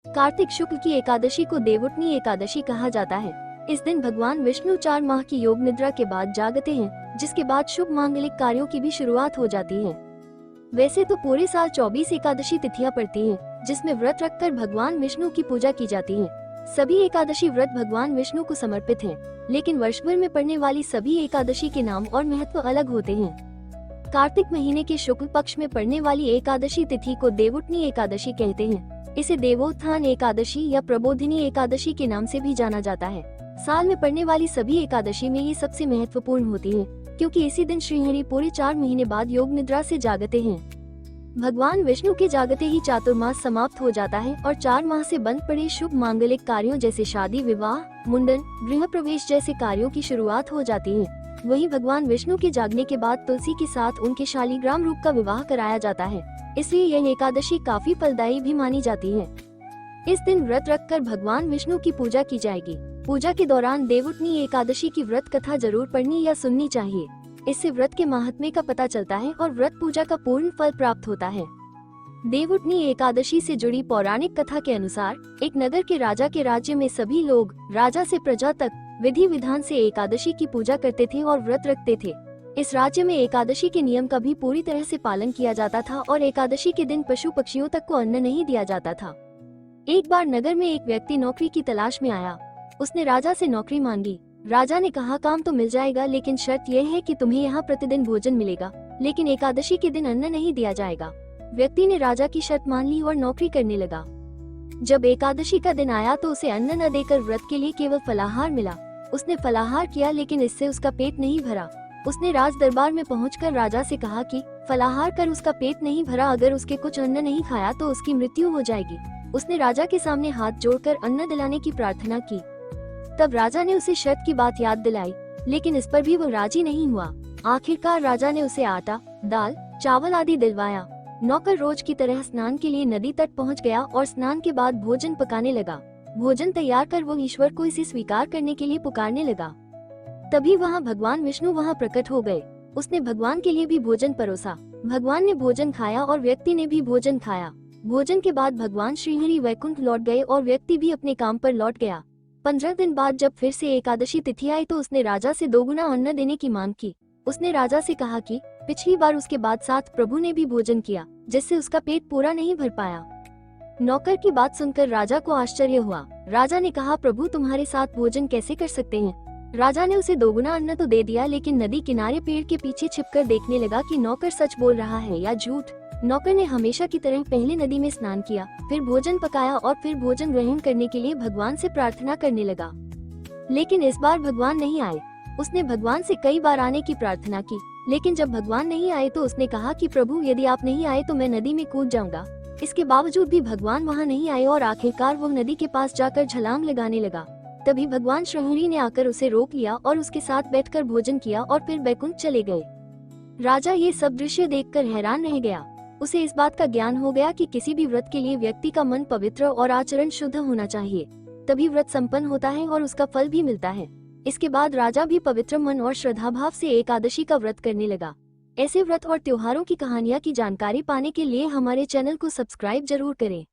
कार्तिक शुक्ल की एकादशी को देवउठनी एकादशी कहा जाता है। इस दिन भगवान विष्णु 4 माह की योग निद्रा के बाद जागते हैं, जिसके बाद शुभ मांगलिक कार्यों की भी शुरुआत हो जाती है। वैसे तो पूरे साल 24 एकादशी तिथियां पड़ती हैं, जिसमें व्रत रखकर भगवान विष्णु की पूजा की जाती है। सभी एकादशी व्रत भगवान विष्णु को समर्पित हैं, लेकिन वर्ष भर में पड़ने वाली सभी एकादशी के नाम और महत्व अलग होते हैं। कार्तिक महीने के शुक्ल पक्ष में पड़ने वाली एकादशी तिथि को देवउठनी एकादशी कहते हैं। इसे देवोत्थान एकादशी या प्रबोधिनी एकादशी के नाम से भी जाना जाता है। साल में पड़ने वाली सभी एकादशी में ये सबसे महत्वपूर्ण होती है, क्योंकि इसी दिन श्रीहरि पूरे 4 महीने बाद योग निद्रा से जागते हैं। भगवान विष्णु के जागते ही चातुर्मास समाप्त हो जाता है और 4 माह से बंद पड़े शुभ मांगलिक कार्यों जैसे शादी, विवाह, मुंडन, गृह प्रवेश जैसे कार्यों की शुरुआत हो जाती है। वहीं भगवान विष्णु के जागने के बाद तुलसी के साथ उनके शालिग्राम रूप का विवाह कराया जाता है, इसलिए यह एकादशी काफी फलदायी भी मानी जाती है। इस दिन व्रत रखकर भगवान विष्णु की पूजा की जाएगी। पूजा के दौरान देवउठनी एकादशी की व्रत कथा जरूर पढ़नी या सुननी चाहिए। इससे व्रत के महात्म्य का पता चलता है और व्रत पूजा का पूर्ण फल प्राप्त होता है। देवउठनी एकादशी से जुड़ी पौराणिक कथा के अनुसार एक नगर के राजा के राज्य में सभी लोग, राजा से प्रजा तक, विधि विधान से एकादशी की पूजा करते थे और व्रत रखते थे। इस राज्य में एकादशी के नियम का भी पूरी तरह से पालन किया जाता था और एकादशी के दिन पशु पक्षियों तक को अन्न नहीं दिया जाता था। एक बार नगर में एक व्यक्ति नौकरी की तलाश में आया। उसने राजा से नौकरी मांगी। राजा ने कहा, काम तो मिल जाएगा, लेकिन शर्त यह है कि तुम्हें यहाँ प्रतिदिन भोजन मिलेगा, लेकिन एकादशी के दिन अन्न नहीं दिया जाएगा। व्यक्ति ने राजा की शर्त मान ली और नौकरी करने लगा। जब एकादशी का दिन आया तो उसे अन्न न देकर व्रत के लिए केवल फलाहार मिला। उसने फलाहार किया, लेकिन इससे उसका पेट नहीं भरा। उसने राज दरबार में पहुंचकर राजा से कहा कि फलाहार कर उसका पेट नहीं भरा, अगर उसके कुछ अन्न नहीं खाया तो उसकी मृत्यु हो जाएगी। उसने राजा के सामने हाथ जोड़कर अन्न दिलाने की प्रार्थना की। तब राजा ने उसे शर्त की बात याद दिलाई, लेकिन इस पर भी वो राजी नहीं हुआ। आखिरकार राजा ने उसे आटा, दाल, चावल आदि दिलवाया। नौकर रोज की तरह स्नान के लिए नदी तट पहुंच गया और स्नान के बाद भोजन पकाने लगा। भोजन तैयार कर वो ईश्वर को इसे स्वीकार करने के लिए पुकारने लगा। तभी वहाँ भगवान विष्णु वहाँ प्रकट हो गए। उसने भगवान के लिए भी भोजन परोसा। भगवान ने भोजन खाया और व्यक्ति ने भी भोजन खाया। भोजन के बाद भगवान श्रीहरि वैकुंठ लौट गए और व्यक्ति भी अपने काम पर लौट गया। 15 दिन बाद जब फिर से एकादशी तिथि आई तो उसने राजा से 2 गुना अन्न देने की मांग की। उसने राजा से कहा कि पिछली बार उसके बाद साथ प्रभु ने भी भोजन किया, जिससे उसका पेट पूरा नहीं भर पाया। नौकर की बात सुनकर राजा को आश्चर्य हुआ। राजा ने कहा, प्रभु तुम्हारे साथ भोजन कैसे कर सकते हैं? राजा ने उसे 2 गुना अन्न तो दे दिया, लेकिन नदी किनारे पेड़ के पीछे छिपकर देखने लगा कि नौकर सच बोल रहा है या झूठ। नौकर ने हमेशा की तरह पहले नदी में स्नान किया, फिर भोजन पकाया और फिर भोजन ग्रहण करने के लिए भगवान से प्रार्थना करने लगा। लेकिन इस बार भगवान नहीं आए। उसने भगवान से कई बार आने की प्रार्थना की, लेकिन जब भगवान नहीं आए तो उसने कहा कि प्रभु यदि आप नहीं आए तो मैं नदी में कूद जाऊंगा। इसके बावजूद भी भगवान वहां नहीं आए और आखिरकार वो नदी के पास जाकर छलांग लगाने लगा। तभी भगवान श्रीहरि ने आकर उसे रोक लिया और उसके साथ बैठकर भोजन किया और फिर बैकुंठ चले गए। राजा ये सब दृश्य देखकर हैरान रह गया। उसे इस बात का ज्ञान हो गया कि किसी भी व्रत के लिए व्यक्ति का मन पवित्र और आचरण शुद्ध होना चाहिए, तभी व्रत संपन्न होता है और उसका फल भी मिलता है। इसके बाद राजा भी पवित्र मन और श्रद्धाभाव से एकादशी का व्रत करने लगा। ऐसे व्रत और त्योहारों की कहानियां की जानकारी पाने के लिए हमारे चैनल को सब्सक्राइब जरूर करें।